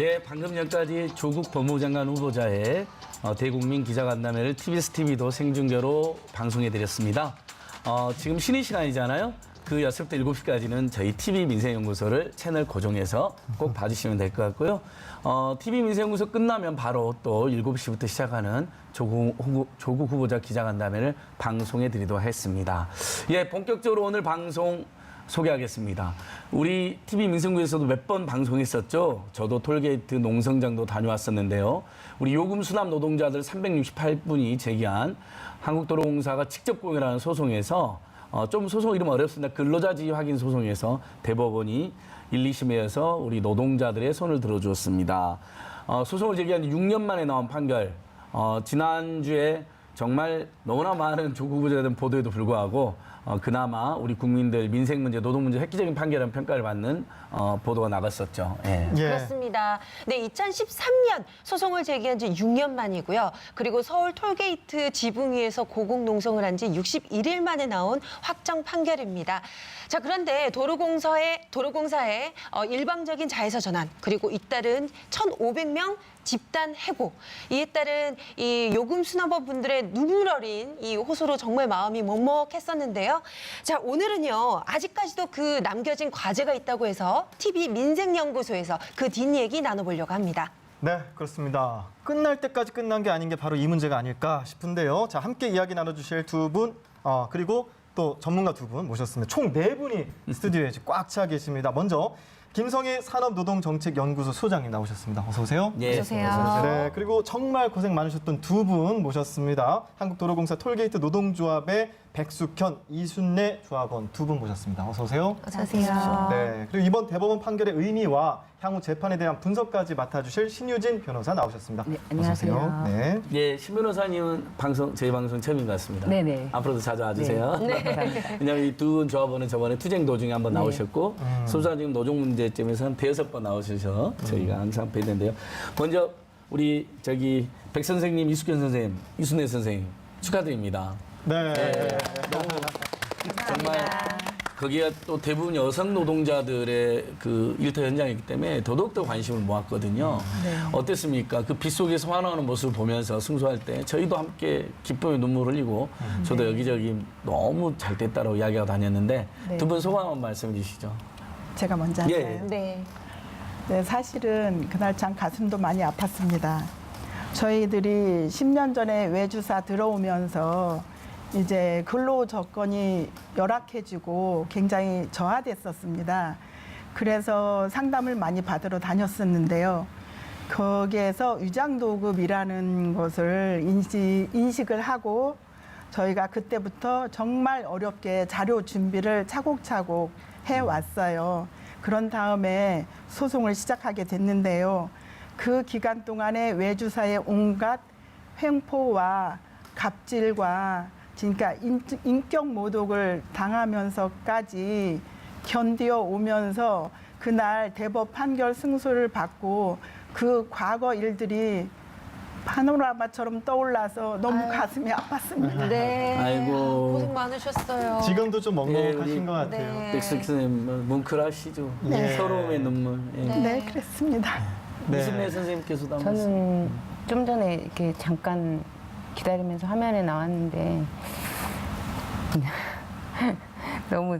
네, 방금 전까지 조국 법무부 장관 후보자의 대국민 기자간담회를 TBS TV도 생중계로 방송해드렸습니다. 지금 쉬는 시간이잖아요. 그 6시부터 7시까지는 저희 TV민생연구소를 채널 고정해서 꼭 봐주시면 될 것 같고요. TV민생연구소 끝나면 바로 또 7시부터 시작하는 조국 후보자 기자간담회를 방송해드리도록 하겠습니다. 예, 본격적으로 오늘 방송 소개하겠습니다. 우리 TV민생구에서도 몇 번 방송했었죠. 저도 톨게이트 농성장도 다녀왔었는데요. 우리 요금 수납 노동자들 368분이 제기한 한국도로공사가 직접 공연하는 소송에서 좀 소송 이름 어렵습니다. 근로자 지위 확인 소송에서 대법원이 1, 2심에서 우리 노동자들의 손을 들어주었습니다. 소송을 제기한 6년 만에 나온 판결. 지난주에 정말 너무나 많은 조국 후보자에 대한 보도에도 불구하고 그나마 우리 국민들 민생 문제, 노동 문제 획기적인 판결이라는 평가를 받는 보도가 나갔었죠. 예. 그렇습니다. 네, 2013년 소송을 제기한 지 6년 만이고요. 그리고 서울 톨게이트 지붕 위에서 고공농성을 한 지 61일 만에 나온 확정 판결입니다. 자, 그런데 도로공사의 일방적인 자회사 전환, 그리고 잇따른 1,500명 집단 해고, 이에 따른 이 요금 수납원 분들의 눈물 어린 이 호소로 정말 마음이 먹먹했었는데요. 자, 오늘은요, 아직까지도 그 남겨진 과제가 있다고 해서 TV민생연구소에서 그 뒷얘기 나눠보려고 합니다. 네, 그렇습니다. 끝날 때까지 끝난 게 아닌 게 바로 이 문제가 아닐까 싶은데요. 자, 함께 이야기 나눠주실 두 분, 그리고 또 전문가 두 분 모셨습니다. 총 4분이 스튜디오에 꽉 차 계십니다. 먼저 김성희 산업노동정책연구소 소장님 나오셨습니다. 어서 오세요. 예. 어서 오세요. 네, 그리고 정말 고생 많으셨던 두 분 모셨습니다. 한국도로공사 톨게이트 노동조합의 백숙현, 이순례 조합원 두 분 모셨습니다. 어서 오세요. 어서 오세요. 네, 그리고 이번 대법원 판결의 의미와 향후 재판에 대한 분석까지 맡아주실 신유진 변호사 나오셨습니다. 네, 안녕하세요. 어서 오세요. 네. 예, 신 변호사님은 저희 방송 처음인 것 같습니다. 네네. 앞으로도 자주 와주세요. 네. 왜냐하면 이 두 조합원은 저번에 투쟁 도중에 한번 나오셨고, 소장님 노동 문제점에서 한 5-6번 나오셔서 저희가 항상 뵀는데요. 먼저 우리 백 선생님, 이숙현 선생님, 이순례 선생님 축하드립니다. 네. 너무 정말 거기가 또 대부분 여성 노동자들의 그 일터 현장이기 때문에 더더욱더 관심을 모았거든요. 어땠습니까? 그 빛 속에서 환호하는 모습을 보면서 승소할 때 저희도 함께 기쁨의 눈물을 흘리고 저도 여기저기 너무 잘 됐다고 이야기하고 다녔는데 두 분 소감 한번 말씀해 주시죠. 제가 먼저 할까요? 예. 네. 네, 사실은 그날 참 가슴도 많이 아팠습니다. 저희들이 10년 전에 외주사 들어오면서 이제 근로 조건이 열악해지고 굉장히 저하됐었습니다. 그래서 상담을 많이 받으러 다녔었는데요. 거기에서 위장도급이라는 것을 인식을 하고 저희가 그때부터 정말 어렵게 자료 준비를 차곡차곡 해왔어요. 그런 다음에 소송을 시작하게 됐는데요. 그 기간 동안에 외주사의 온갖 횡포와 갑질과 그러니까 인격 모독을 당하면서까지 견디어 오면서 그날 대법 판결 승소를 받고 그 과거 일들이 파노라마처럼 떠올라서 너무 가슴이 아팠습니다. 네. 아이고. 고생 많으셨어요. 지금도 좀 먹먹하신 예, 우리- 것 같아요. 네. 백숙 선생님 뭉클하시죠. 네. 서러움의 눈물. 예. 네, 그랬습니다. 네. 이순례 선생님께서도 한 말씀. 저는 좀 전에 이렇게 잠깐 기다리면서 화면에 나왔는데 너무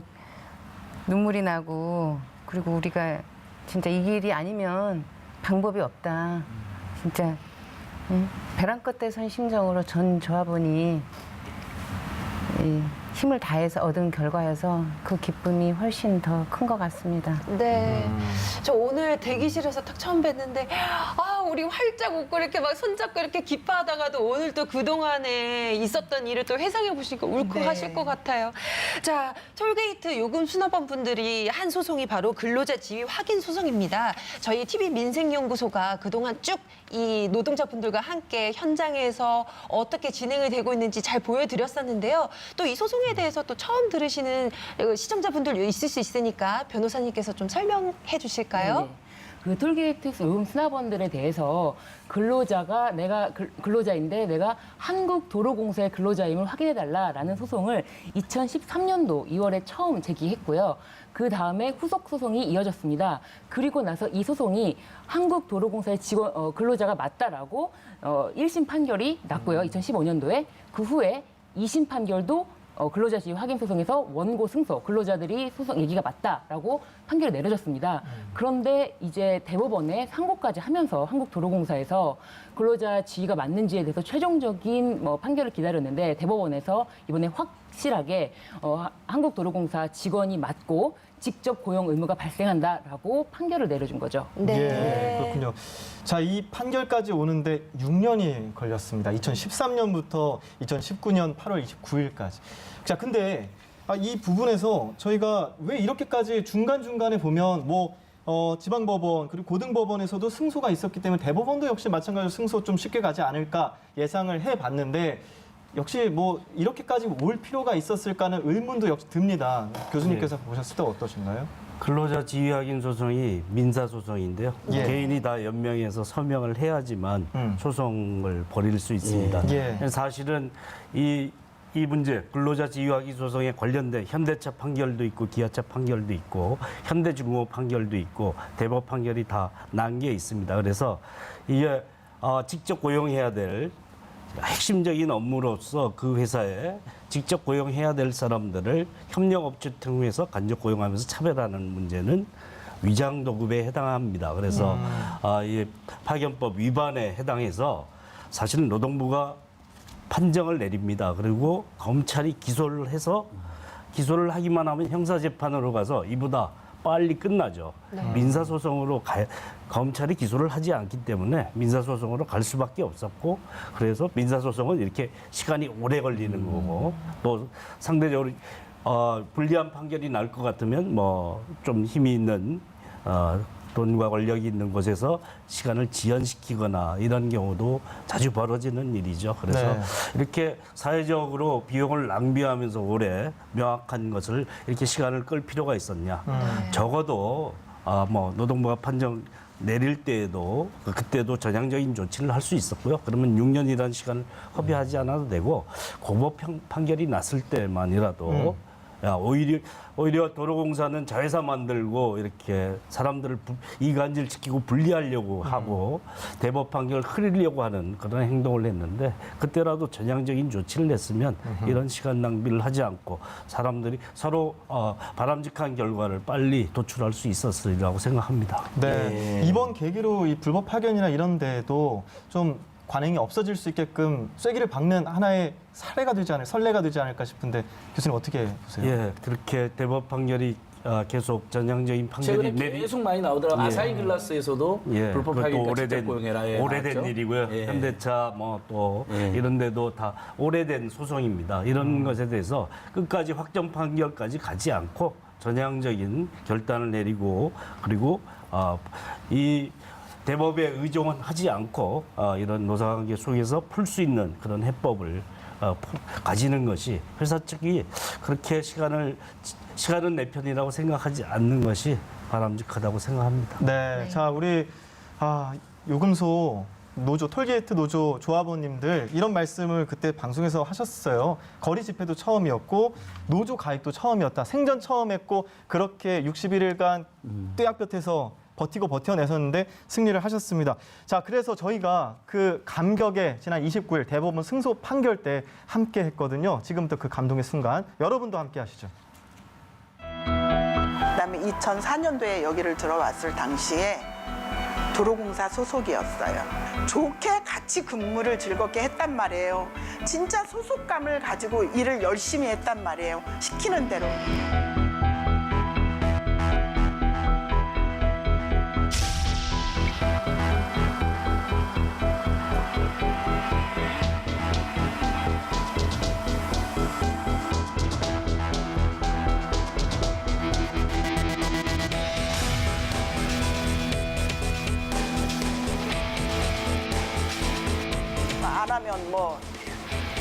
눈물이 나고, 그리고 우리가 진짜 이 길이 아니면 방법이 없다. 진짜 벼랑 끝에 선 심정으로 전 조합원이 이 힘을 다해서 얻은 결과여서 그 기쁨이 훨씬 더 큰 것 같습니다. 네. 저 오늘 대기실에서 딱 처음 뵀는데, 우리 활짝 웃고 이렇게 막 손잡고 이렇게 기뻐하다가도 오늘 또 그동안에 있었던 일을 또 회상해 보시니까 울컥하실 네. 것 같아요. 자, 톨게이트 요금 수납원 분들이 한 소송이 바로 근로자 지위 확인 소송입니다. 저희 TV민생연구소가 그동안 쭉 이 노동자분들과 함께 현장에서 어떻게 진행이 되고 있는지 잘 보여드렸었는데요. 또 이 소송에 대해서 또 처음 들으시는 시청자분들 있을 수 있으니까 변호사님께서 좀 설명해 주실까요? 네. 그 톨게이트 요금 수납원들에 대해서 근로자가 내가 근로자인데 내가 한국도로공사의 근로자임을 확인해달라라는 소송을 2013년도 2월에 처음 제기했고요. 그 다음에 후속 소송이 이어졌습니다. 그리고 나서 이 소송이 한국도로공사의 근로자가 맞다라고 1심 판결이 났고요. 2015년도에 그 후에 2심 판결도 근로자 지위 확인 소송에서 원고 승소, 근로자들이 소송 얘기가 맞다라고 판결이 내려졌습니다. 그런데 이제 대법원에 상고까지 하면서 한국도로공사에서 근로자 지위가 맞는지에 대해서 최종적인 판결을 기다렸는데 대법원에서 이번에 확실하게 한국도로공사 직원이 맞고 직접 고용 의무가 발생한다라고 판결을 내려준 거죠. 네. 예, 그렇군요. 자, 이 판결까지 오는데 6년이 걸렸습니다. 2013년부터 2019년 8월 29일까지. 자, 근데 이 부분에서 저희가 왜 이렇게까지 중간중간에 보면 지방법원 그리고 고등법원에서도 승소가 있었기 때문에 대법원도 역시 마찬가지로 승소 좀 쉽게 가지 않을까 예상을 해봤는데 역시 이렇게까지 올 필요가 있었을까는 의문도 역시 듭니다. 교수님께서 보셨을 때 어떠신가요? 근로자 지위 확인 소송이 민사 소송인데요. 예. 개인이 다 연명해서 서명을 해야지만 소송을 벌일 수 있습니다. 예. 사실은 이 문제 근로자 지위 확인 소송에 관련된 현대차 판결도 있고 기아차 판결도 있고 현대중공업 판결도 있고 대법 판결이 다 난 게 있습니다. 그래서 이게 직접 고용해야 될 핵심적인 업무로서 그 회사에 직접 고용해야 될 사람들을 협력업체 통해서 간접 고용하면서 차별하는 문제는 위장도급에 해당합니다. 그래서 이 파견법 위반에 해당해서 사실은 노동부가 판정을 내립니다. 그리고 검찰이 기소를 해서 기소를 하기만 하면 형사재판으로 가서 이보다 빨리 끝나죠. 민사소송으로 검찰이 기소를 하지 않기 때문에 민사소송으로 갈 수밖에 없었고 그래서 민사소송은 이렇게 시간이 오래 걸리는 거고 또 상대적으로 불리한 판결이 날 것 같으면 좀 힘이 있는 돈과 권력이 있는 곳에서 시간을 지연시키거나 이런 경우도 자주 벌어지는 일이죠. 그래서 네. 이렇게 사회적으로 비용을 낭비하면서 오래 명확한 것을 이렇게 시간을 끌 필요가 있었냐. 적어도 노동부가 판정 내릴 때에도 그때도 전향적인 조치를 할 수 있었고요. 그러면 6년이라는 시간을 허비하지 않아도 되고 고법 판결이 났을 때만이라도 오히려 도로공사는 자회사 만들고 이렇게 사람들을 이간질 시키고 분리하려고 하고 대법 판결을 흐리려고 하는 그런 행동을 했는데 그때라도 전향적인 조치를 냈으면 이런 시간 낭비를 하지 않고 사람들이 서로 바람직한 결과를 빨리 도출할 수 있었으리라고 생각합니다. 네. 이번 계기로 이 불법 파견이나 이런 데에도 좀 관행이 없어질 수 있게끔 쐐기를 박는 하나의 선례가 되지 않을까 싶은데 교수님 어떻게 보세요? 예, 그렇게 대법 판결이 계속 전향적인 판결이 최근에 계속 많이 나오더라고요. 아사히 글라스에서도 불법 그것도 파견까지 직접 고용해라. 오래된 일이고요. 예. 현대차 또 이런 데도 다 오래된 소송입니다. 이런 것에 대해서 끝까지 확정 판결까지 가지 않고 전향적인 결단을 내리고 그리고 이 대법에 의존은 하지 않고 이런 노사관계 속에서 풀 수 있는 그런 해법을 가지는 것이 회사 측이 그렇게 시간은 내 편이라고 생각하지 않는 것이 바람직하다고 생각합니다. 네. 자, 우리 요금소 노조, 톨게이트 노조 조합원님들 이런 말씀을 그때 방송에서 하셨어요. 거리 집회도 처음이었고 노조 가입도 처음이었다. 생전 처음 했고 그렇게 61일간 떼약볕에서 버티고 버텨내셨는데 승리를 하셨습니다. 자, 그래서 저희가 그 감격에 지난 29일 대법원 승소 판결 때 함께 했거든요. 지금부터 그 감동의 순간 여러분도 함께 하시죠. 그다음에 2004년도에 여기를 들어왔을 당시에 도로공사 소속이었어요. 좋게 같이 근무를 즐겁게 했단 말이에요. 진짜 소속감을 가지고 일을 열심히 했단 말이에요. 시키는 대로. 안 하면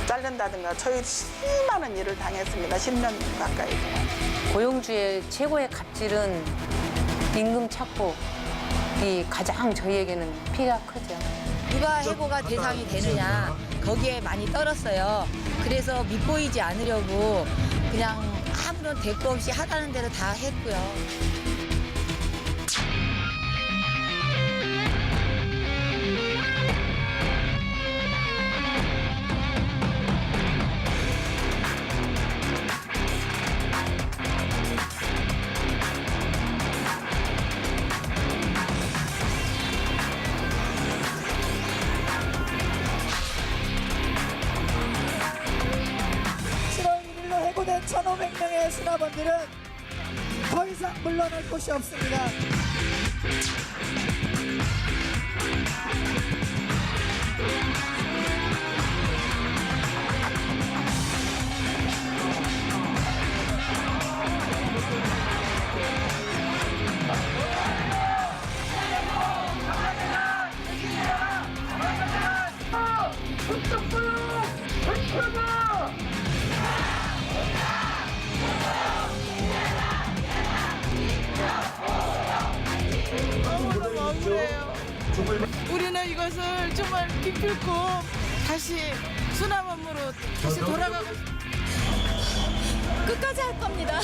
자른다든가 저희 수많은 일을 당했습니다. 10년 가까이 동안. 고용주의 최고의 갑질은 임금 착보, 이 가장 저희에게는 피가 크죠. 누가 해고가 대상이 되느냐 거기에 많이 떨었어요. 그래서 밉보이지 않으려고 그냥 아무런 대꾸 없이 하라는 대로 다 했고요. 해고된 1,500명의 수납원들은 더 이상 물러날 곳이 없습니다. 우리는 이것을 정말 기필코 다시 수납원으로 다시 돌아가고 끝까지 할 겁니다.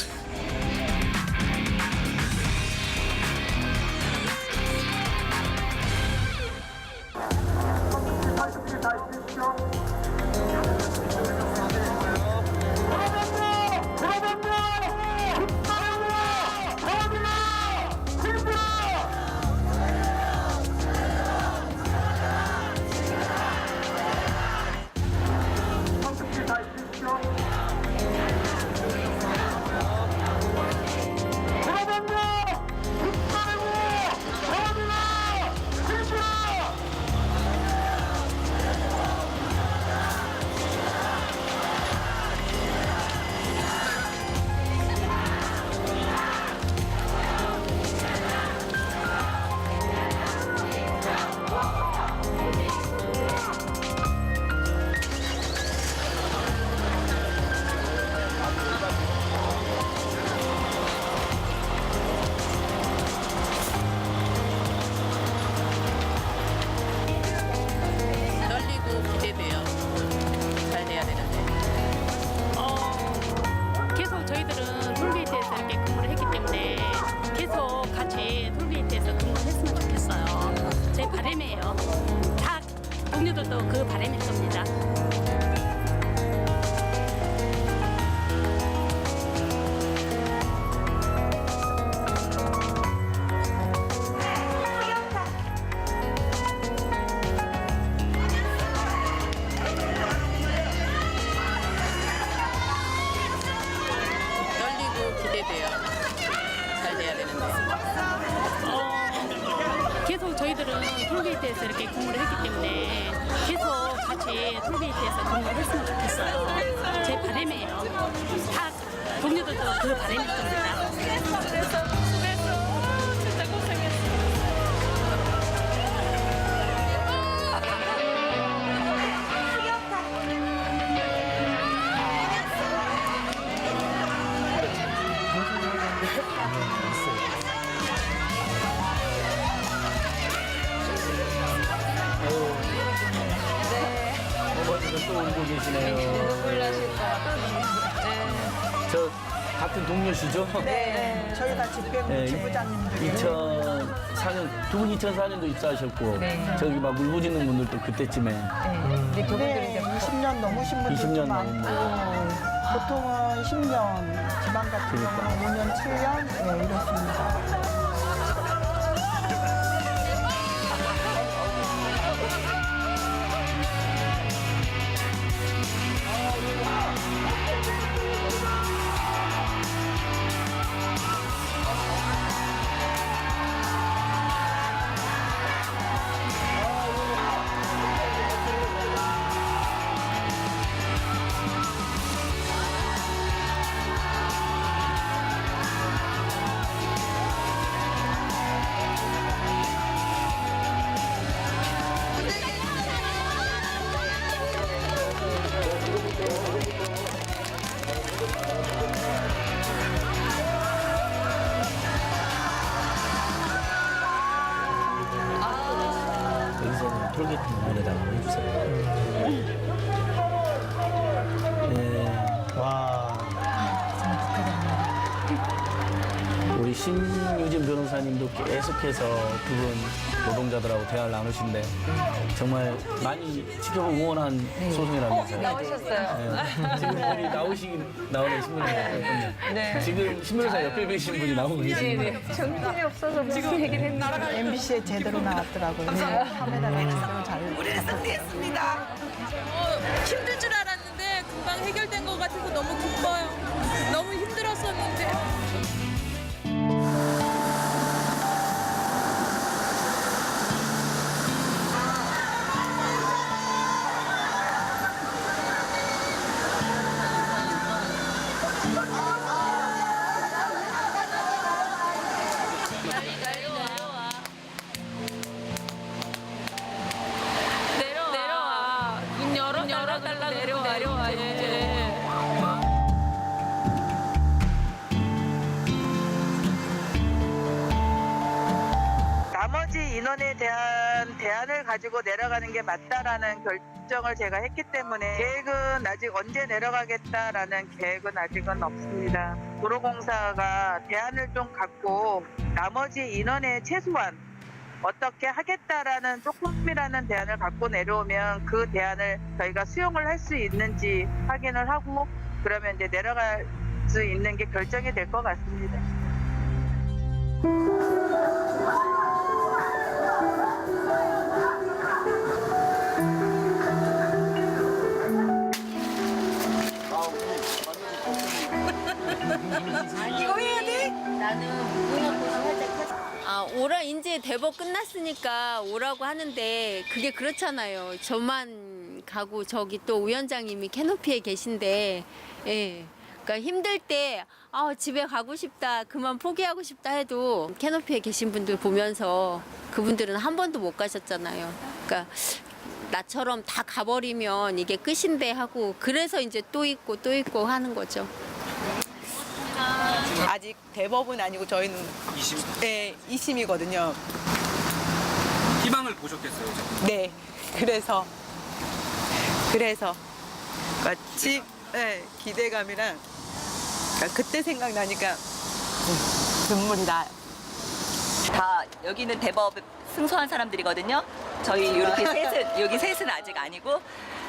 동료들도 그 바람일 겁니다. 떨리고 기대돼요. 잘 돼야 되는데. 계속 저희들은 톨게이트에서 이렇게 근무를 했기 때문에 계속 같이 톨게이트에서 근무를 했으면 좋겠어요. 제 바람이에요. 다 동료들도 그 바람일 겁니다. 수고했어. 진짜 고생했어. 어머니가 또 울고 계시네요. 눈물 나실 것 같아요. 저 같은 동료시죠? 네, 저희 다 집배부 지부장님들이에요. 2004년, 두 분 2004년도 입사하셨고, 네. 저기 막 울고 짓는 분들도 그때쯤에. 근데 두 분들이 네, 이제 20년 넘으신 분들도 20년 많고 넘은 보통은 10년, 지방 같은 그러니까. 경우는 5년, 7년 네, 이렇습니다. 심유진 변호사님도 계속해서 두 분 노동자들하고 대화를 나누신데 정말 많이 지켜보고 응원한 소송이라면서요. 나오셨어요. 지금 우리 나오는 신문사였거든요. 지금 신문사 옆에 계신 분이 나오고 계십니다. 정신이 없어서 지금 얘기를 했는데. MBC에 제대로 나왔더라고요. 카메라가 제대로 잘 승리했습니다. 힘들 줄 알았는데 금방 해결된 것 같아서 너무 기뻐요. 너무 힘들었었는데. 내려와. 문 열어달라고 내려와 이제. 나머지 인원에 대한 대안을 가지고 내려가는 게 맞다라는 결정을 제가 했기 때문에 계획은 아직 언제 내려가겠다라는 계획은 아직은 없습니다. 도로공사가 대안을 좀 갖고 나머지 인원의 최소한 어떻게 하겠다라는 조금이라는 대안을 갖고 내려오면 그 대안을 저희가 수용을 할 수 있는지 확인을 하고 그러면 이제 내려갈 수 있는 게 결정이 될 것 같습니다. 이거 해야 돼? 오라 이제 대법 끝났으니까 오라고 하는데 그게 그렇잖아요. 저만 가고 저기 또 위원장님이 캐노피에 계신데, 예. 그러니까 힘들 때 집에 가고 싶다, 그만 포기하고 싶다 해도 캐노피에 계신 분들 보면서 그분들은 한 번도 못 가셨잖아요. 그러니까 나처럼 다 가버리면 이게 끝인데 하고 그래서 이제 또 있고 또 있고 하는 거죠. 아직 대법은 아니고 저희는 2심? 네, 2심이거든요. 희망을 보셨겠어요? 네, 그래서 기대감이랑 그때 생각나니까 눈물이 나요. 다 여기는 대법 승소한 사람들이거든요. 저희 여기 셋은 아직 아니고,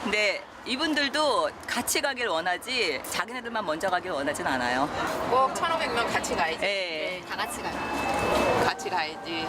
근데 이분들도 같이 가길 원하지 자기네들만 먼저 가길 원하진 않아요. 꼭 1,500명 같이 가야지. 네. 다 같이 가요. 같이 가야지.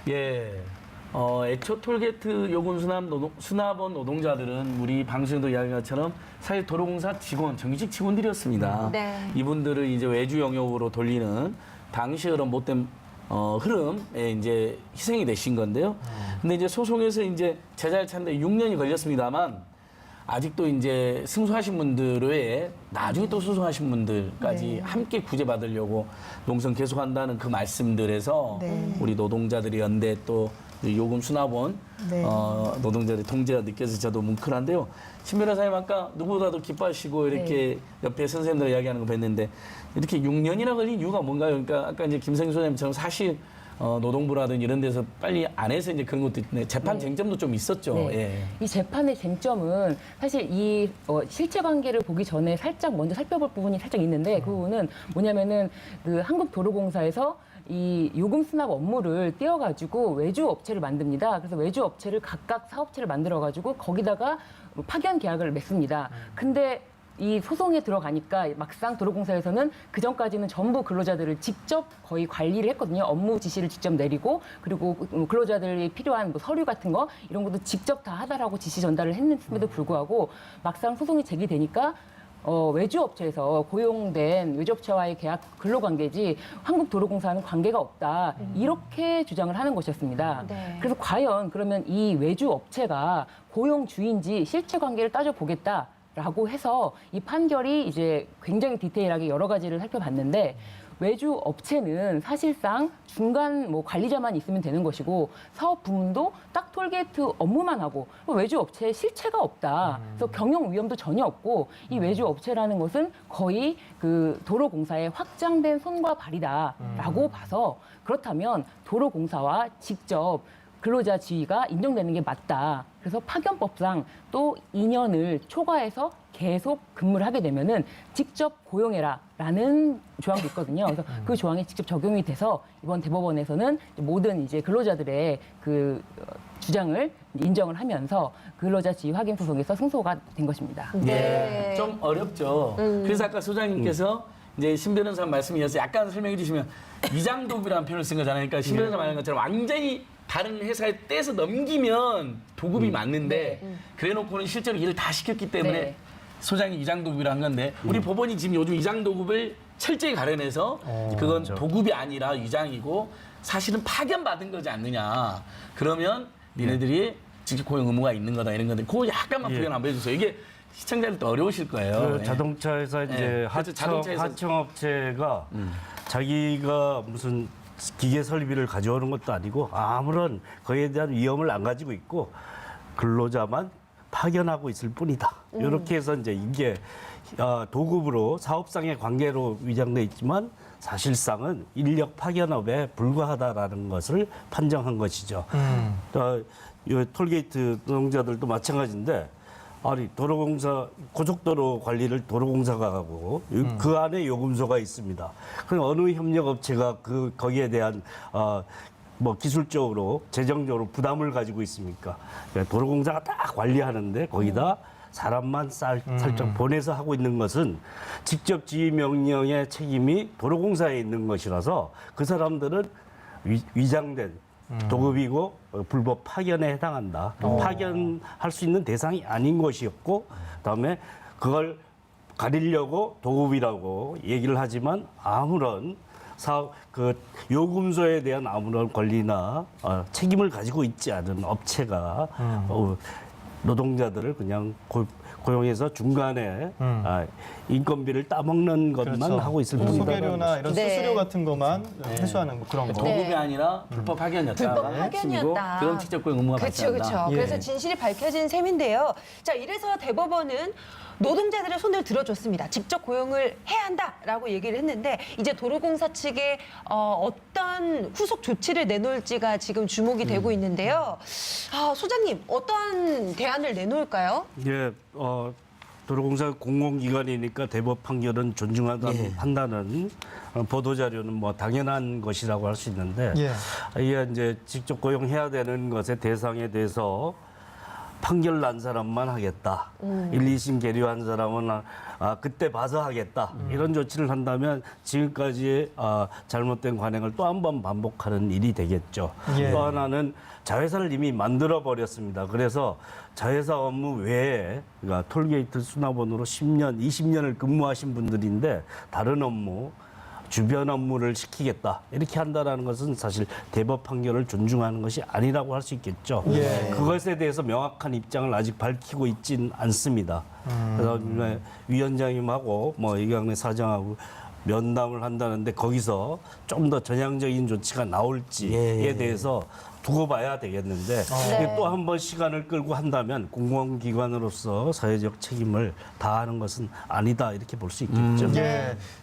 예. 애초 톨게이트 요금 수납원 노동자들은 우리 방송에도 이야기한 것처럼 사실 도로공사 직원, 정규직 직원들이었습니다. 네. 이분들을 이제 외주 영역으로 돌리는 당시 그런 못된 흐름에 이제 희생이 되신 건데요. 근데 이제 소송에서 이제 제자를 찾는데 6년이 걸렸습니다만 아직도 이제 승소하신 분들 외에 나중에 또 소송하신 분들까지 함께 구제받으려고 농성 계속한다는 그 말씀들에서 우리 노동자들이 연대 또 요금 수납원 노동자들의 통제가 느껴서 저도 뭉클한데요. 신 변호사님 아까 누구보다도 기뻐하시고 이렇게 옆에 선생님들 이야기하는 거 뵀는데 이렇게 6년이나 걸린 이유가 뭔가요? 그러니까 아까 이제 김성희 소장님처럼 사실 노동부라든 이런 데서 빨리 안 해서 이제 그런 것도 있네. 재판 쟁점도 좀 있었죠. 네. 예. 이 재판의 쟁점은 사실 이 실체 관계를 보기 전에 살짝 먼저 살펴볼 부분이 살짝 있는데 그 부분은 뭐냐면은 그 한국도로공사에서 이 요금 수납 업무를 떼어가지고 외주 업체를 만듭니다. 그래서 외주 업체를 각각 사업체를 만들어가지고 거기다가 파견 계약을 맺습니다. 근데 이 소송에 들어가니까 막상 도로공사에서는 그 전까지는 전부 근로자들을 직접 거의 관리를 했거든요. 업무 지시를 직접 내리고 그리고 근로자들이 필요한 뭐 서류 같은 거 이런 것도 직접 다 하다라고 지시 전달을 했음에도 불구하고 막상 소송이 제기되니까 외주업체에서 고용된 외주업체와의 계약 근로관계지 한국도로공사는 관계가 없다. 이렇게 주장을 하는 것이었습니다. 네. 그래서 과연 그러면 이 외주업체가 고용주인지 실체 관계를 따져보겠다. 라고 해서 이 판결이 이제 굉장히 디테일하게 여러 가지를 살펴봤는데 외주 업체는 사실상 중간 뭐 관리자만 있으면 되는 것이고 사업 부문도 딱 톨게이트 업무만 하고 외주 업체에 실체가 없다. 그래서 경영 위험도 전혀 없고 이 외주 업체라는 것은 거의 그 도로공사의 확장된 손과 발이다라고 봐서 그렇다면 도로공사와 직접 근로자 지위가 인정되는 게 맞다. 그래서 파견법상 또 2년을 초과해서 계속 근무를 하게 되면은 직접 고용해라라는 조항도 있거든요. 그래서 그 조항이 직접 적용이 돼서 이번 대법원에서는 모든 이제 근로자들의 그 주장을 인정을 하면서 근로자 지위 확인 소송에서 승소가 된 것입니다. 네. 좀 어렵죠. 그래서 아까 소장님께서 이제 신 변호사 말씀에 이어서 약간 설명해 주시면 위장도급이라는 표현을 쓴 거잖아요. 그러니까 신 변호사 말하는 것처럼 완전히 다른 회사에 떼서 넘기면 도급이 맞는데 그래놓고는 실제로 일을 다 시켰기 때문에 소장이 위장도급이라 한 건데 우리 법원이 지금 요즘 위장도급을 철저히 가려내서 그건 도급이 아니라 위장이고 사실은 파견받은 거지 않느냐. 그러면 니네들이 직접 고용 의무가 있는 거다 이런 건데 그거 약간만 부연 한번 해주세요. 이게 시청자들도 어려우실 거예요. 그 자동차 회사 이제 하청업체가 자기가 무슨 기계 설비를 가져오는 것도 아니고 아무런 거기에 대한 위험을 안 가지고 있고 근로자만 파견하고 있을 뿐이다. 이렇게 해서 이제 이게 도급으로 사업상의 관계로 위장돼 있지만 사실상은 인력 파견업에 불과하다라는 것을 판정한 것이죠. 이 톨게이트 노동자들도 마찬가지인데 아니 도로공사 고속도로 관리를 도로공사가 하고 그 안에 요금소가 있습니다. 그럼 어느 협력업체가 거기에 대한 뭐 기술적으로 재정적으로 부담을 가지고 있습니까? 도로공사가 다 관리하는데 거기다 사람만 살짝 보내서 하고 있는 것은 직접 지휘 명령의 책임이 도로공사에 있는 것이라서 그 사람들은 위장된 도급이고 불법 파견에 해당한다. 파견할 수 있는 대상이 아닌 것이었고 그다음에 그걸 가리려고 도급이라고 얘기를 하지만 아무런 요금소에 대한 아무런 권리나 책임을 가지고 있지 않은 업체가 노동자들을 그냥 고용해서 중간에 인건비를 따먹는 것만 하고 있을 뿐이다. 소개료나 이런 수수료 같은 것만 회수하는 그런 거. 도급이 아니라 불법 파견이었다. 불법 파견이었다. 그런 직접 고용 의무가 받지 않는다. 그렇죠. 그래서 진실이 밝혀진 셈인데요. 자, 이래서 대법원은 노동자들의 손을 들어줬습니다. 직접 고용을 해야 한다라고 얘기를 했는데 이제 도로공사 측에 어떤 후속 조치를 내놓을지가 지금 주목이 되고 있는데요. 소장님, 어떤 대안을 내놓을까요? 예, 도로공사 공공기관이니까 대법 판결은 존중하다는 판단은 보도자료는 뭐 당연한 것이라고 할 수 있는데 이게 이제 직접 고용해야 되는 것의 대상에 대해서 판결 난 사람만 하겠다. 1, 2심 계류한 사람은 그때 봐서 하겠다. 이런 조치를 한다면 지금까지의 잘못된 관행을 또 한 번 반복하는 일이 되겠죠. 또 하나는 자회사를 이미 만들어 버렸습니다. 그래서 자회사 업무 외에 그러니까 톨게이트 수납원으로 10년, 20년을 근무하신 분들인데 다른 업무 주변 업무를 시키겠다 이렇게 한다라는 것은 사실 대법 판결을 존중하는 것이 아니라고 할 수 있겠죠. 그것에 대해서 명확한 입장을 아직 밝히고 있지는 않습니다. 그래서 위원장님하고 뭐 이강래 사장하고 면담을 한다는데 거기서 좀 더 전향적인 조치가 나올지에 대해서 두고 봐야 되겠는데 또 한 번 시간을 끌고 한다면 공공기관으로서 사회적 책임을 다하는 것은 아니다 이렇게 볼 수 있겠죠.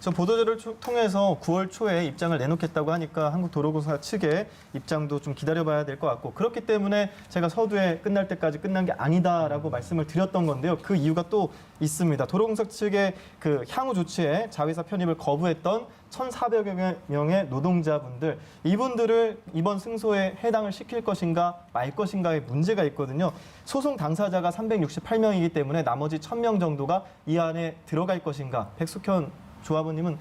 저 보도자료를 통해서 9월 초에 입장을 내놓겠다고 하니까 한국도로공사 측의 입장도 좀 기다려봐야 될 것 같고 그렇기 때문에 제가 서두에 끝날 때까지 끝난 게 아니다라고 말씀을 드렸던 건데요. 그 이유가 또 있습니다. 도로공사 측의 그 향후 조치에 자회사 편입을 거부했던 1,400여 명의 노동자분들, 이분들을 이번 승소에 해당을 시킬 것인가 말 것인가의 문제가 있거든요. 소송 당사자가 368명이기 때문에 나머지 1,000명 정도가 이 안에 들어갈 것인가. 백숙현 조합원님은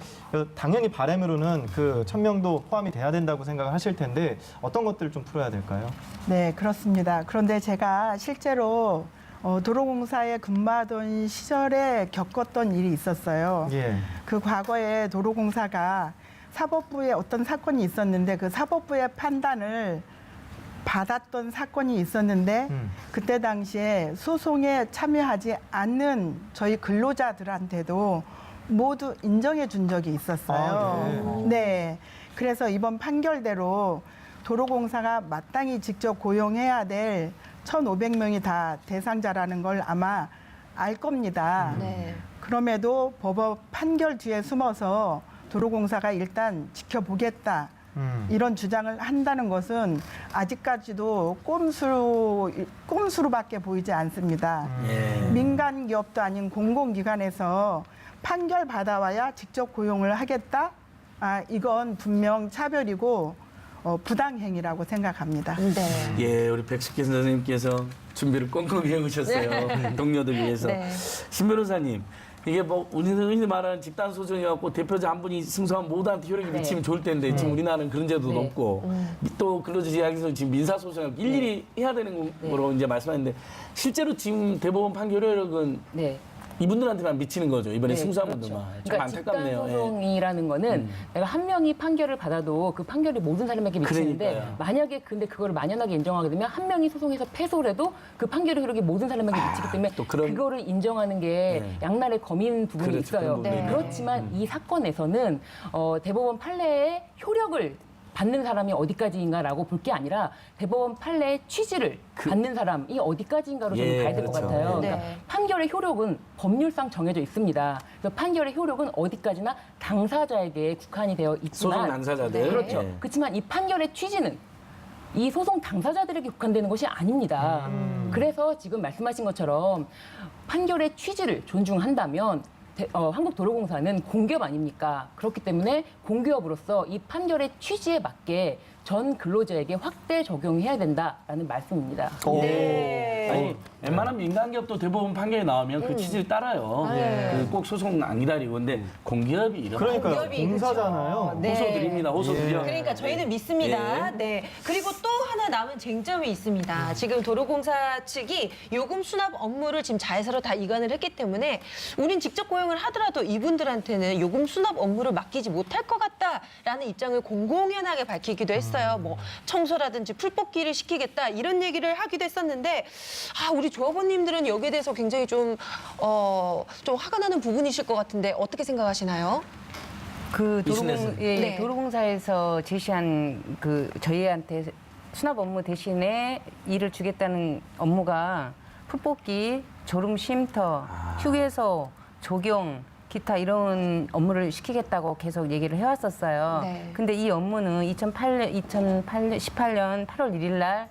당연히 바람으로는 그 1,000명도 포함이 돼야 된다고 생각을 하실 텐데 어떤 것들을 좀 풀어야 될까요? 네, 그렇습니다. 그런데 제가 실제로 도로공사에 근무하던 시절에 겪었던 일이 있었어요. 그 과거에 도로공사가 사법부에 어떤 사건이 있었는데 그 사법부의 판단을 받았던 사건이 있었는데 그때 당시에 소송에 참여하지 않는 저희 근로자들한테도 모두 인정해 준 적이 있었어요. 네. 그래서 이번 판결대로 도로공사가 마땅히 직접 고용해야 될 1,500명이 다 대상자라는 걸 아마 알 겁니다. 네. 그럼에도 법원 판결 뒤에 숨어서 도로공사가 일단 지켜보겠다. 이런 주장을 한다는 것은 아직까지도 꼼수로밖에 보이지 않습니다. 민간 기업도 아닌 공공기관에서 판결 받아와야 직접 고용을 하겠다? 이건 분명 차별이고 부당행위라고 생각합니다. 네. 예, 우리 백식계 선생님께서 준비를 꼼꼼히 해오셨어요. 동료들 위해서. 네. 신 변호사님, 이게 뭐 우리는 흔히 말하는 집단 소송이갖고 대표자 한 분이 승소한 모두한테 효력이 미치면 좋을 텐데 지금 우리나라는 그런 제도도 없고 또 근로자 이야기에서 지금 민사 소송을 일일이 해야 되는 거로 이제 말씀하셨는데 실제로 지금 대법원 판결 효력은 이분들한테만 미치는 거죠. 이번에 승소한 분들만. 좀 그러니까 안타깝네요. 집단 소송이라는 거는 내가 한 명이 판결을 받아도 그 판결이 모든 사람에게 미치는데 그러니까요. 만약에 근데 그거를 만연하게 인정하게 되면 한 명이 소송해서 패소를 해도 그 판결의 효력이 모든 사람에게 미치기 때문에 또 그런- 그거를 인정하는 게 양날의 검인 부분이 그렇죠. 있어요. 그런 부분이 그렇지만 이 사건에서는 대법원 판례의 효력을 받는 사람이 어디까지인가라고 볼 게 아니라 대법원 판례의 취지를 받는 사람이 어디까지인가로 저는 예, 봐야 될 것 그렇죠. 같아요. 네. 그러니까 판결의 효력은 법률상 정해져 있습니다. 그래서 판결의 효력은 어디까지나 당사자에게 국한이 되어 있지만 소송 당사자들. 그렇죠. 예. 그렇지만 이 판결의 취지는 이 소송 당사자들에게 국한되는 것이 아닙니다. 그래서 지금 말씀하신 것처럼 판결의 취지를 존중한다면 한국도로공사는 공기업 아닙니까? 그렇기 때문에 공기업으로서 이 판결의 취지에 맞게 전 근로자에게 확대 적용해야 된다라는 말씀입니다. 아니, 웬만한 민간기업도 대법원 판결이 나오면 그 취지를 따라요. 그꼭 소송 안 기다리고. 근데 공기업이 이런 그러니까요. 공기업이 공사잖아요. 네. 호소 드립니다. 호소 드려. 그러니까 저희는 믿습니다. 네. 그리고 또 하나 남은 쟁점이 있습니다. 지금 도로공사 측이 요금 수납 업무를 지금 자회사로 다 이관을 했기 때문에 우린 직접 고용을 하더라도 이분들한테는 요금 수납 업무를 맡기지 못할 것 같다라는 입장을 공공연하게 밝히기도 했어요. 뭐 청소라든지 풀뽑기를 시키겠다 이런 얘기를 하기도 했었는데 우리 조합원님들은 여기에 대해서 굉장히 좀 화가 나는 부분이실 것 같은데 어떻게 생각하시나요? 그 이신혜선. 네. 도로공사에서 제시한 그 저희한테 수납 업무 대신에 일을 주겠다는 업무가 풀뽑기, 졸음 쉼터, 휴게소, 조경, 기타 이런 업무를 시키겠다고 계속 얘기를 해왔었어요. 네. 근데 이 업무는 2018년 8월 1일 날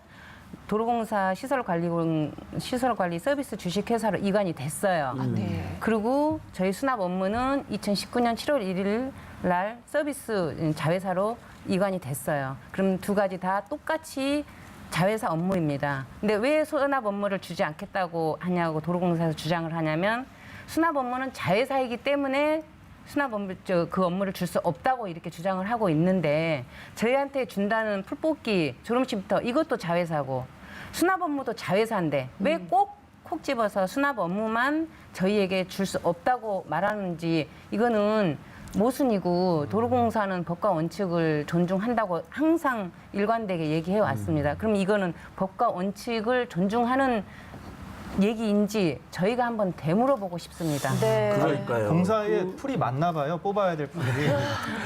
도로공사 시설관리 서비스 주식회사로 이관이 됐어요. 네. 그리고 저희 수납 업무는 2019년 7월 1일 날 서비스 자회사로 이관이 됐어요. 그럼 두 가지 다 똑같이 자회사 업무입니다. 근데 왜 수납 업무를 주지 않겠다고 하냐고 도로공사에서 주장을 하냐면 수납 업무는 자회사이기 때문에 수납 업무, 그 업무를 줄 수 없다고 이렇게 주장을 하고 있는데 저희한테 준다는 풀뽑기, 졸음쉼터 이것도 자회사고 수납 업무도 자회사인데 왜 콕 집어서 수납 업무만 저희에게 줄 수 없다고 말하는지 이거는 모순이고 도로공사는 법과 원칙을 존중한다고 항상 일관되게 얘기해 왔습니다. 그럼 이거는 법과 원칙을 존중하는 얘기인지 저희가 한번 되물어보고 싶습니다. 네. 그러니까요. 공사에 풀이 많나 봐요. 뽑아야 될 풀들이.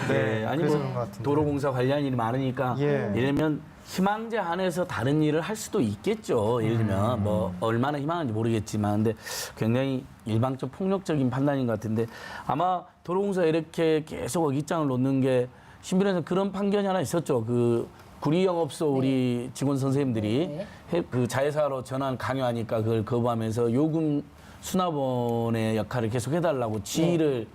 네, 아니 그래서 뭐 그런 것 같은데. 도로공사 관련 일이 많으니까 예. 예를 들면 희망제 안에서 다른 일을 할 수도 있겠죠. 예를 들면 뭐 얼마나 희망한지 모르겠지만 근데 굉장히 일방적 폭력적인 판단인 것 같은데 아마 도로공사 이렇게 계속 입장을 놓는 게 신변에서 그런 판결이 하나 있었죠. 그 구리영업소 우리 직원 선생님들이 그 자회사로 전환 강요하니까 그걸 거부하면서 요금 수납원의 역할을 계속 해달라고 지휘를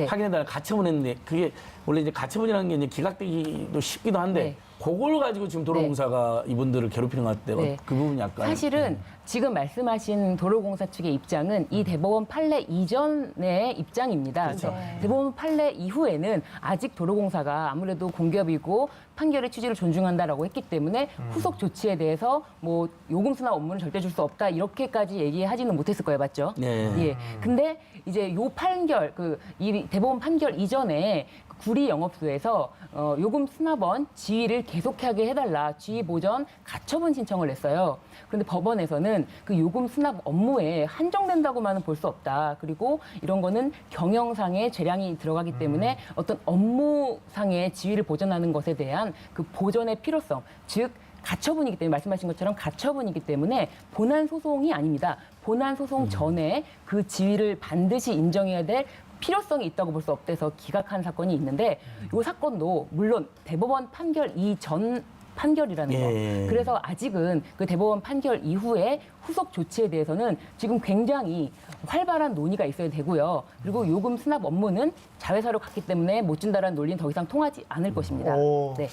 확인해달라고 가처분 했는데 그게 원래 이제 가처분이라는 게 이제 기각되기도 쉽기도 한데 그걸 가지고 지금 도로공사가 이분들을 괴롭히는 것 같아요. 그 부분이 약간. 사실은 지금 말씀하신 도로공사 측의 입장은 이 대법원 판례 이전의 입장입니다. 그렇죠. 그래서 대법원 판례 이후에는 아직 도로공사가 아무래도 공기업이고 판결의 취지를 존중한다라고 했기 때문에 후속 조치에 대해서 뭐 요금 수납 업무는 절대 줄 수 없다 이렇게까지 얘기하지는 못했을 거예요, 맞죠? 네. 예. 근데 이제 요 판결 이 대법원 판결 이전에 구리 영업소에서 요금 수납원 지휘를 계속하게 해달라 지휘 보전 가처분 신청을 냈어요. 그런데 법원에서는 이거는 그 요금 수납 업무에 한정된다고만은 볼 수 없다. 그리고 이런 거는 경영상의 재량이 들어가기 때문에 어떤 업무상의 지위를 보전하는 것에 대한 그 보전의 필요성, 즉 가처분이기 때문에 말씀하신 것처럼 가처분이기 때문에 본안 소송이 아닙니다. 본안 소송 전에 그 지위를 반드시 인정해야 될 필요성이 있다고 볼 수 없대서 기각한 사건이 있는데 이 사건도 물론 대법원 판결 이전 판결이라는 거. 그래서 아직은 그 대법원 판결 이후에 후속 조치에 대해서는 지금 굉장히 활발한 논의가 있어야 되고요. 그리고 요금 수납 업무는 자회사로 갔기 때문에 못 준다라는 논리는 더 이상 통하지 않을 것입니다. 네.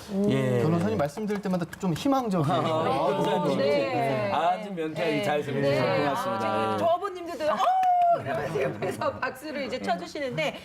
변호사님 말씀드릴 때마다 좀 희망적이에요. 네. 아주 명쾌하게 잘 설명해 주셔서 고맙습니다. 조합원님들도 이러면서 옆에서 박수를 이제 쳐주시는데,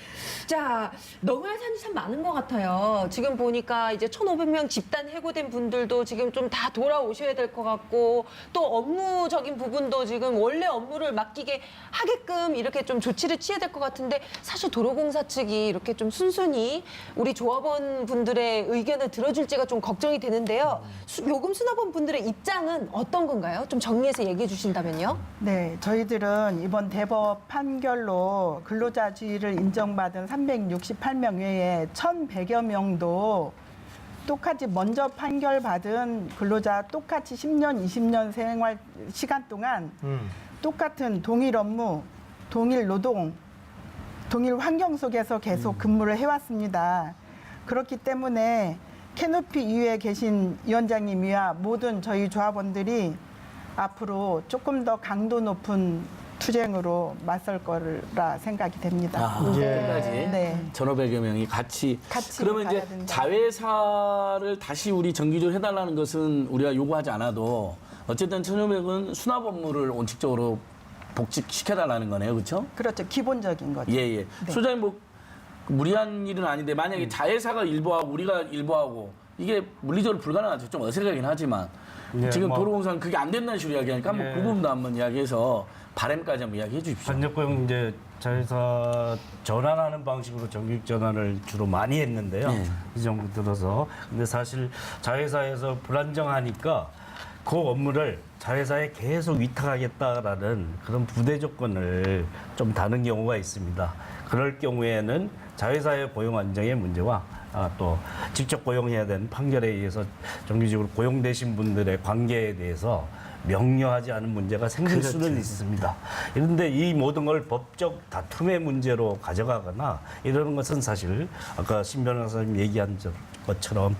자, 넘어야 산이 참 많은 것 같아요. 지금 보니까 이제 1,500명 집단 해고된 분들도 지금 좀 다 돌아오셔야 될 것 같고, 또 업무적인 부분도 지금 원래 업무를 맡기게 하게끔 이렇게 좀 조치를 취해야 될 것 같은데, 사실 도로공사 측이 이렇게 좀 순순히 우리 조합원 분들의 의견을 들어줄지가 좀 걱정이 되는데요. 요금 수납원 분들의 입장은 어떤 건가요? 좀 정리해서 얘기해 주신다면요. 네, 저희들은 이번 대법 판결로 근로자 지위를 인정받은 368명 외에 1,100여 명도 똑같이 먼저 판결받은 근로자 똑같이 10년, 20년 생활 시간 동안 똑같은 동일 업무, 동일 노동, 동일 환경 속에서 계속 근무를 해왔습니다. 그렇기 때문에 캐노피 이후에 계신 위원장님이와 모든 저희 조합원들이 앞으로 조금 더 강도 높은 투쟁으로 맞설 거라 생각이 됩니다. 끝까지 네. 1,500여 명이 같이 그러면 이제 가야 된다. 자회사를 다시 우리 정규직으로 해달라는 것은 우리가 요구하지 않아도 어쨌든 1,500은 수납 업무를 원칙적으로 복직시켜달라는 거네요, 그렇죠? 그렇죠. 기본적인 거죠. 예. 네. 소장님 뭐 무리한 일은 아닌데 만약에 자회사가 일부하고 우리가 일부하고 이게 물리적으로 불가능하죠. 좀 어색하긴 하지만 지금 도로공사는 그게 안 된다는 식으로 이야기하니까 한번 그 부분도 한번 이야기해서 바람까지 한번 이야기해 주십시오. 반려고용 이제 자회사 전환하는 방식으로 정규직 전환을 주로 많이 했는데요. 이 정부 들어서. 근데 사실 자회사에서 불안정하니까 그 업무를 자회사에 계속 위탁하겠다라는 그런 부대 조건을 좀 다는 경우가 있습니다. 그럴 경우에는 자회사의 고용 안정의 문제와 또 직접 고용해야 되는 판결에 의해서 정규직으로 고용되신 분들의 관계에 대해서 명료하지 않은 문제가 생길 수는 있습니다. 그런데 이 모든 걸 법적 다툼의 문제로 가져가거나 이러는 것은 사실 아까 신 변호사님 얘기한 것처럼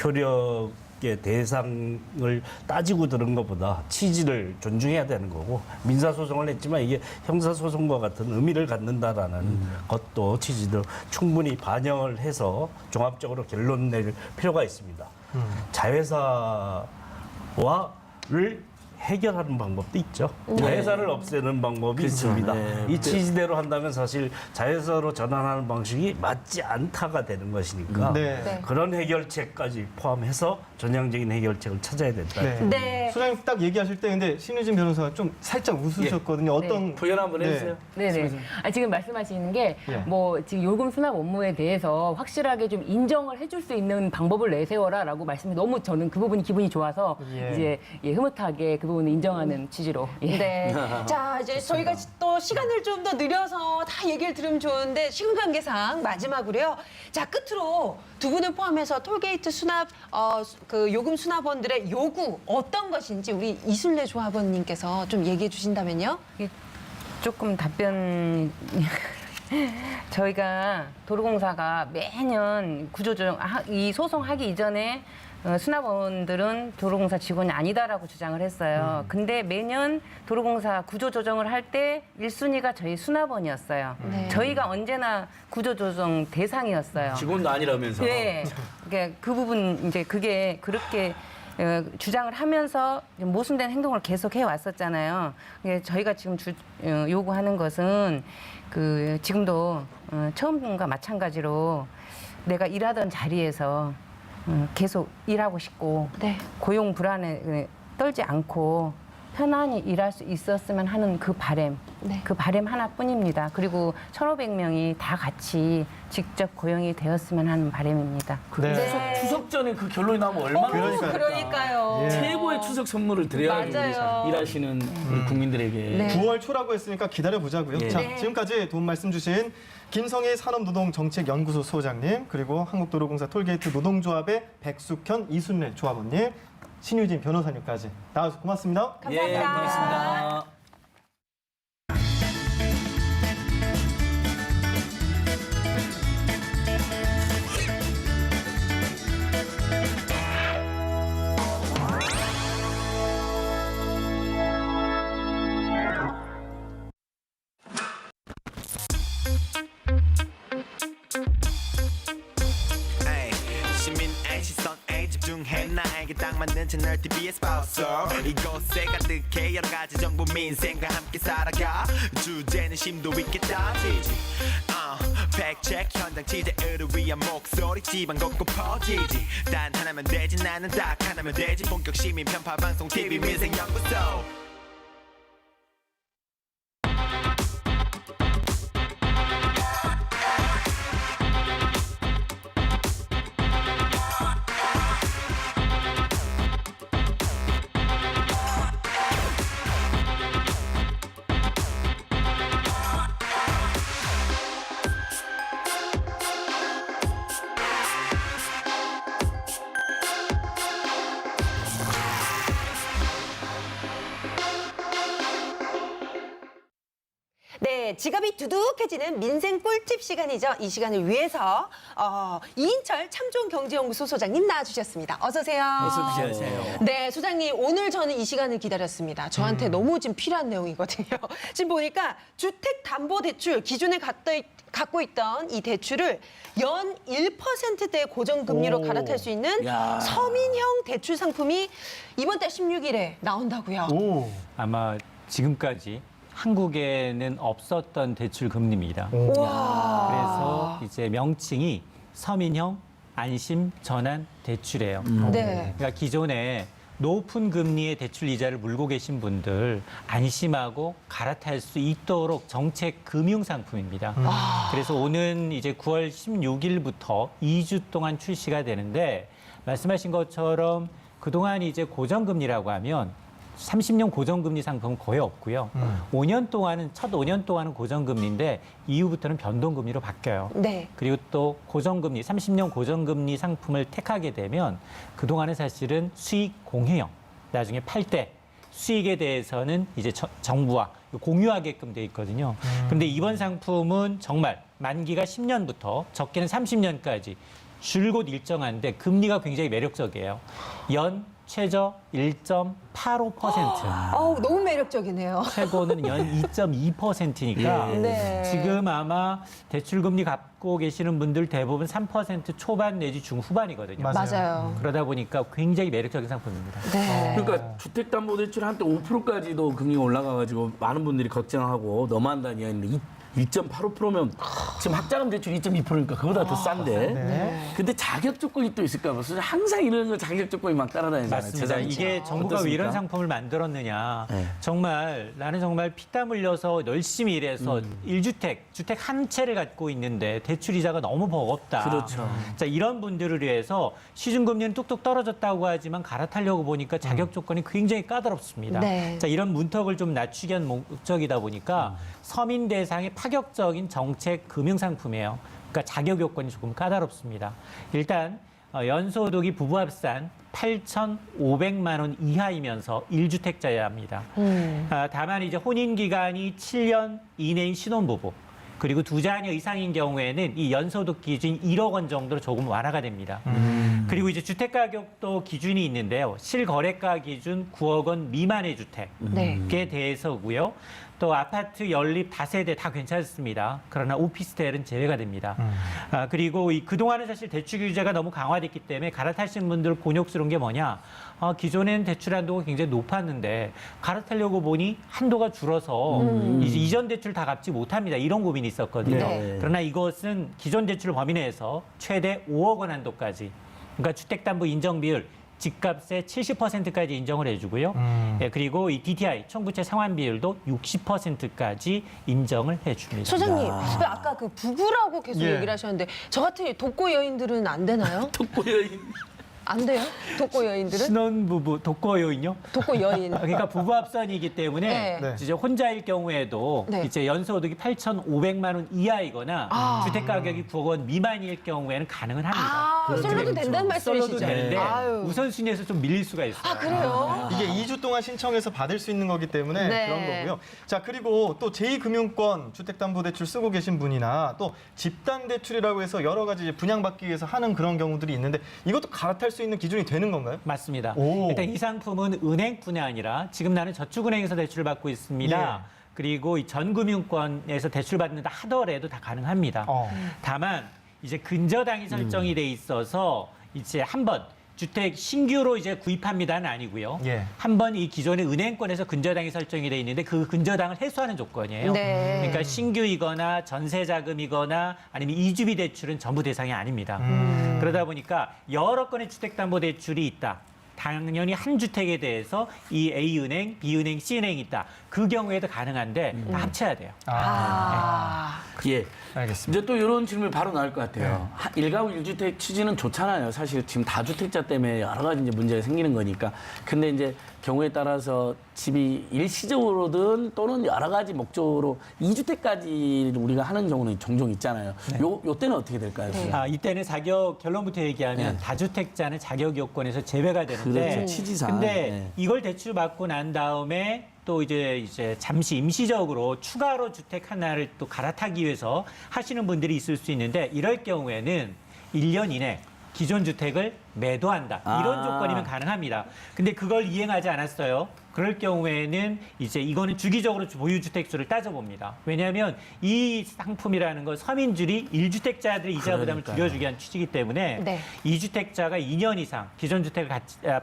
효력의 대상을 따지고 들은 것보다 취지를 존중해야 되는 거고 민사소송을 했지만 이게 형사소송과 같은 의미를 갖는다라는 것도 취지도 충분히 반영을 해서 종합적으로 결론 낼 필요가 있습니다. 자회사와를 해결하는 방법도 있죠. 자회사를 없애는 방법이 있습니다. 이 취지대로 한다면 사실 자회사로 전환하는 방식이 맞지 않다가 되는 것이니까 그런 해결책까지 포함해서 전향적인 해결책을 찾아야 된다. 소장님 딱 얘기하실 때 근데 신유진 변호사가 좀 살짝 웃으셨거든요. 어떤 부연 한번 해주세요. 네네. 지금 말씀하시는 게 뭐 지금 요금 수납 업무에 대해서 확실하게 좀 인정을 해줄 수 있는 방법을 내세워라라고 말씀이 너무 저는 그 부분이 기분이 좋아서 이제 흐뭇하게 그 부분을 인정하는 취지로. 네. 자, 이제 저희가 또 시간을 좀 더 늘려서 다 얘기를 들으면 좋은데 시간 관계상 마지막으로요. 자, 끝으로 두 분을 포함해서 톨게이트 수납 그 요금 수납원들의 요구 어떤 것인지 우리 이순례 조합원님께서 좀 얘기해 주신다면요. 조금 답변 저희가 도로공사가 매년 구조조정 이 소송하기 이전에 수납원들은 도로공사 직원이 아니다라고 주장을 했어요. 근데 매년 도로공사 구조조정을 할 때 1순위가 저희 수납원이었어요. 저희가 언제나 구조조정 대상이었어요. 직원도 아니라면서. 네. 그러니까 그 부분 이제 그게 그렇게 주장을 하면서 모순된 행동을 계속 해왔었잖아요. 저희가 지금 요구하는 것은 그 지금도 처음과 마찬가지로 내가 일하던 자리에서 계속 일하고 싶고 고용 불안에 떨지 않고 편안히 일할 수 있었으면 하는 그 바람, 그 바람 하나뿐입니다. 그리고 1,500명이 다 같이 직접 고용이 되었으면 하는 바람입니다. 추석 전에 그 결론이 나오면 얼마나 그러니까요. 최고의 추석 선물을 드려야죠. 맞아요. 일하시는 우리 국민들에게. 9월 초라고 했으니까 기다려 보자고요. 네. 자, 네. 지금까지 도움 말씀 주신 김성희 산업노동정책연구소 소장님, 그리고 한국도로공사 톨게이트 노동조합의 백숙현 이순례 조합원님, 신유진 변호사님까지 나와주셔서 고맙습니다. 예, 고맙습니다. 시민의 시선에 집중해 나에게 딱 맞는 채널 TBS 스포서 이곳에 가득해 여러 가지 정보 민생과 함께 살아가 주제는 심도 있게 따지지 팩체크 현장 취재를 위한 목소리 지방 곳곳 퍼지지 단 하나면 되지 나는 딱 하나면 되지 본격 시민 편파 방송 TV 민생연구소 네, 지갑이 두둑해지는 민생 꿀팁 시간이죠. 이 시간을 위해서 이인철 참좋은경제연구소 소장님 나와주셨습니다. 어서 오세요. 어서 오세요. 네, 소장님 오늘 저는 이 시간을 기다렸습니다. 저한테 너무 지금 필요한 내용이거든요. 지금 보니까 주택담보대출 기존에 갖고 있던 이 대출을 연 1%대 고정금리로 갈아탈 수 있는 서민형 대출 상품이 이번 달 16일에 나온다고요. 아마 지금까지 한국에는 없었던 대출 금리입니다. 그래서 이제 명칭이 서민형 안심 전환 대출이에요. 네. 그러니까 기존에 높은 금리의 대출 이자를 물고 계신 분들 안심하고 갈아탈 수 있도록 정책 금융 상품입니다. 그래서 오는 이제 9월 16일부터 2주 동안 출시가 되는데 말씀하신 것처럼 그동안 이제 고정금리라고 하면 30년 고정금리 상품은 거의 없고요. 5년 동안은 첫 5년 동안은 고정금리인데 이후부터는 변동금리로 바뀌어요. 네. 그리고 또 고정금리 30년 고정금리 상품을 택하게 되면 그동안은 사실은 수익 공유형 나중에 팔 때 수익에 대해서는 이제 정부와 공유하게끔 돼 있거든요. 그런데 이번 상품은 정말 만기가 10년부터 적게는 30년까지 줄곧 일정한데 금리가 굉장히 매력적이에요. 연 최저 1.85%. 너무 매력적이네요. 최고는 연 2.2%니까 네. 지금 아마 대출금리 갖고 계시는 분들 대부분 3% 초반 내지 중후반이거든요. 맞아요. 그러다 보니까 굉장히 매력적인 상품입니다. 네. 그러니까 주택담보대출 한때 5%까지도 금리가 올라가가지고 많은 분들이 걱정하고 너무한다는 이야기인데 1.85%면 지금 학자금 대출 2.2%니까 그보다 더 싼데. 근데 자격 조건이 또 있을까 봐. 항상 이런 거 자격 조건이 막 따라다니잖아요. 맞습니다. 이게 정부가 왜 이런 상품을 만들었느냐. 정말 나는 정말 피땀 흘려서 열심히 일해서 1주택, 주택 한 채를 갖고 있는데 대출 이자가 너무 버겁다. 그렇죠. 자, 이런 분들을 위해서 시중금리는 뚝뚝 떨어졌다고 하지만 갈아타려고 보니까 자격 조건이 굉장히 까다롭습니다. 네. 자, 이런 문턱을 좀 낮추기 위한 목적이다 보니까 서민 대상의 파격적인 정책 금융 상품이에요. 그러니까 자격 요건이 조금 까다롭습니다. 일단 연소득이 부부 합산 8,500만 원 이하이면서 1주택자여야 합니다. 다만 이제 혼인 기간이 7년 이내인 신혼부부 그리고 2자녀 이상인 경우에는 이 연소득 기준 1억 원 정도로 조금 완화가 됩니다. 그리고 이제 주택 가격도 기준이 있는데요. 실거래가 기준 9억 원 미만의 주택에 대해서고요. 또 아파트 연립 다세대 다 괜찮습니다. 그러나 오피스텔은 제외가 됩니다. 그리고 그동안은 사실 대출 규제가 너무 강화됐기 때문에 갈아타신 분들 곤욕스러운 게 뭐냐. 기존에는 대출 한도가 굉장히 높았는데 갈아타려고 보니 한도가 줄어서 이제 이전 대출 다 갚지 못합니다. 이런 고민이 있었거든요. 네. 그러나 이것은 기존 대출 범위 내에서 최대 5억 원 한도까지 그러니까 주택담보 인정 비율 집값의 70%까지 인정을 해주고요. 예, 그리고 이 DTI 총부채 상환 비율도 60%까지 인정을 해줍니다. 소장님, 왜 아까 그 부부라고 계속 예. 얘기를 하셨는데 저 같은 독거 여인들은 안 되나요? 독고 여인. 안 돼요? 독거 여인들은? 신혼부부 독거 요인요? 독거 여인. 그러니까 네. 부부합산이기 때문에 네. 이제 혼자일 경우에도 네. 이제 연소득이 8,500만 원 이하이거나 아. 주택 가격이 9억 원 미만일 경우에는 가능은 합니다. 아, 솔로도 된다는 말씀이시죠? 솔로도 되는데 아유. 우선순위에서 좀 밀릴 수가 있어요. 아, 그래요? 이게 2주 동안 신청해서 받을 수 있는 거기 때문에 네. 그런 거고요. 자, 그리고 또 제2금융권 주택담보대출 쓰고 계신 분이나 또 집단대출이라고 해서 여러 가지 이제 분양받기 위해서 하는 그런 경우들이 있는데 이것도 갈아탈 수 있는 기준이 되는 건가요? 맞습니다. 오. 일단 이 상품은 은행뿐이 아니라 지금 나는 저축은행에서 대출을 받고 있습니다. 예. 그리고 이 전금융권에서 대출 받는다 하더라도 다 가능합니다. 다만 이제 근저당이 설정이 돼 있어서 이제 한번 주택 신규로 이제 구입합니다는 아니고요. 예. 한번 이 기존의 은행권에서 근저당이 설정이 돼 있는데 그 근저당을 해소하는 조건이에요. 네. 그러니까 신규이거나 전세자금이거나 아니면 이주비 대출은 전부 대상이 아닙니다. 그러다 보니까 여러 건의 주택담보대출이 있다. 당연히 한 주택에 대해서 이 A은행, B은행, C은행이 있다. 그 경우에도 가능한데 다 합쳐야 돼요. 예. 알겠습니다. 이제 또 이런 질문이 바로 나올 것 같아요. 일가구 1주택 취지는 좋잖아요. 사실 지금 다주택자 때문에 여러 가지 이제 문제가 생기는 거니까. 근데 이제 경우에 따라서 집이 일시적으로든 또는 여러 가지 목적으로 2주택까지 우리가 하는 경우는 종종 있잖아요. 요 때는 어떻게 될까요? 이때는 자격 결론부터 얘기하면 네. 다주택자는 자격 요건에서 제외가 되는데 그렇죠. 취지상. 근데 네. 이걸 대출 받고 난 다음에 또 이제 잠시 임시적으로 추가로 주택 하나를 또 갈아타기 위해서 하시는 분들이 있을 수 있는데 이럴 경우에는 1년 이내 기존 주택을 매도한다. 이런 조건이면 가능합니다. 근데 그걸 이행하지 않았어요. 그럴 경우에는 이제 이거는 주기적으로 보유주택수를 따져봅니다. 왜냐하면 이 상품이라는 건 서민들이 1주택자들의 이자 부담을 그러니까요. 줄여주기 위한 취지이기 때문에 네. 2주택자가 2년 이상 기존 주택을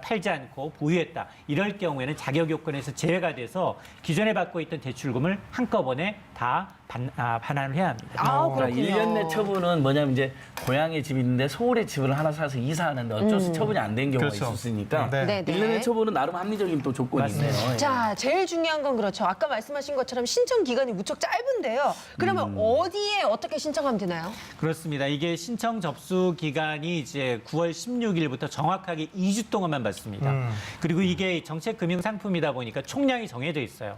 팔지 않고 보유했다. 이럴 경우에는 자격 요건에서 제외가 돼서 기존에 받고 있던 대출금을 한꺼번에 다 반환을 해야 합니다. 아, 그러니까 그렇군요. 1년 내 처분은 뭐냐면 이제 고향에 집이 있는데 서울에 집을 하나 사서 이사하는데 어쩔 수 처분이 안 된 경우가 그렇죠. 있었으니까 네. 네, 네. 1년 내 처분은 나름 합리적인 또 조건이 있네요. 자, 제일 중요한 건 그렇죠. 아까 말씀하신 것처럼 신청 기간이 무척 짧은데요. 그러면 어디에 어떻게 신청하면 되나요? 그렇습니다. 이게 신청 접수 기간이 이제 9월 16일부터 정확하게 2주 동안만 받습니다. 그리고 이게 정책 금융 상품이다 보니까 총량이 정해져 있어요.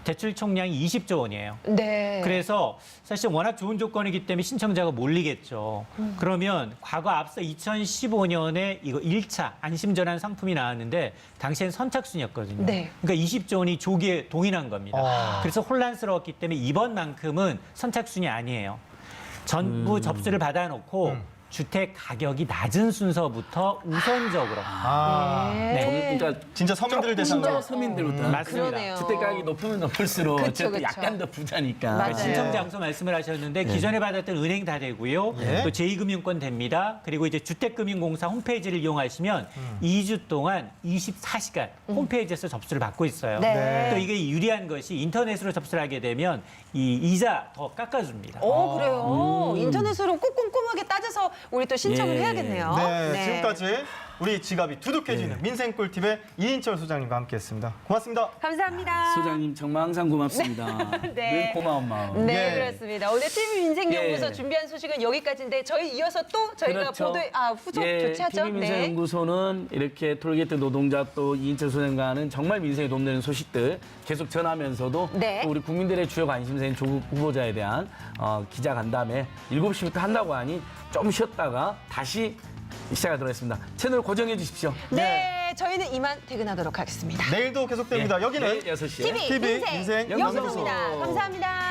대출 총량이 20조 원이에요. 네. 그래서 사실 워낙 좋은 조건이기 때문에 신청자가 몰리겠죠. 그러면 과거 앞서 2015년에 이거 1차 안심전환 상품이 나왔는데 당시엔 선착순이었거든요. 네. 그러니까 20조 원이 조기에 동인한 겁니다. 그래서 혼란스러웠기 때문에 이번만큼은 선착순이 아니에요. 전부 접수를 받아놓고 주택 가격이 낮은 순서부터 우선적으로. 네. 그러니까 진짜 서민들을 대상으로. 진짜 서민들부터. 맞습니다. 그러네요. 주택 가격이 높으면 높을수록 그쵸, 어쨌든 그쵸. 약간 더 부자니까. 맞아요. 신청 장소 말씀을 하셨는데 기존에 받았던 은행 다 되고요. 예. 또 제2금융권 됩니다. 그리고 이제 주택금융공사 홈페이지를 이용하시면 2주 동안 24시간 홈페이지에서 접수를 받고 있어요. 네. 또 이게 유리한 것이 인터넷으로 접수를 하게 되면 이 이자 더 깎아줍니다. 그래요. 인터넷으로 꼭 꼼꼼하게 따져서 우리 또 신청을 예. 해야겠네요. 네, 지금까지 우리 지갑이 두둑해지는 민생 꿀팁의 이인철 소장님과 함께했습니다. 고맙습니다. 감사합니다. 소장님 정말 항상 고맙습니다. 네. 늘 고마운 마음. 네, 그렇습니다. 오늘 TV 민생연구소 예. 준비한 소식은 여기까지인데 저희 이어서 또 저희가 그렇죠. 후속 예, 조치하죠. TV민생연구소는 이렇게 톨게이트 노동자 또 이인철 소장과 하는 정말 민생에 도움되는 소식들 계속 전하면서도 네. 또 우리 국민들의 주요 관심사인 조국 후보자에 대한 기자 간담회 7시부터 한다고 하니 좀 쉬었다가 다시 시작하도록 하겠습니다. 채널 고정해 주십시오. 네, 저희는 이만 퇴근하도록 하겠습니다. 내일도 계속됩니다. 여기는 내일 6시에 TV, 민생 연구소입니다. 감사합니다.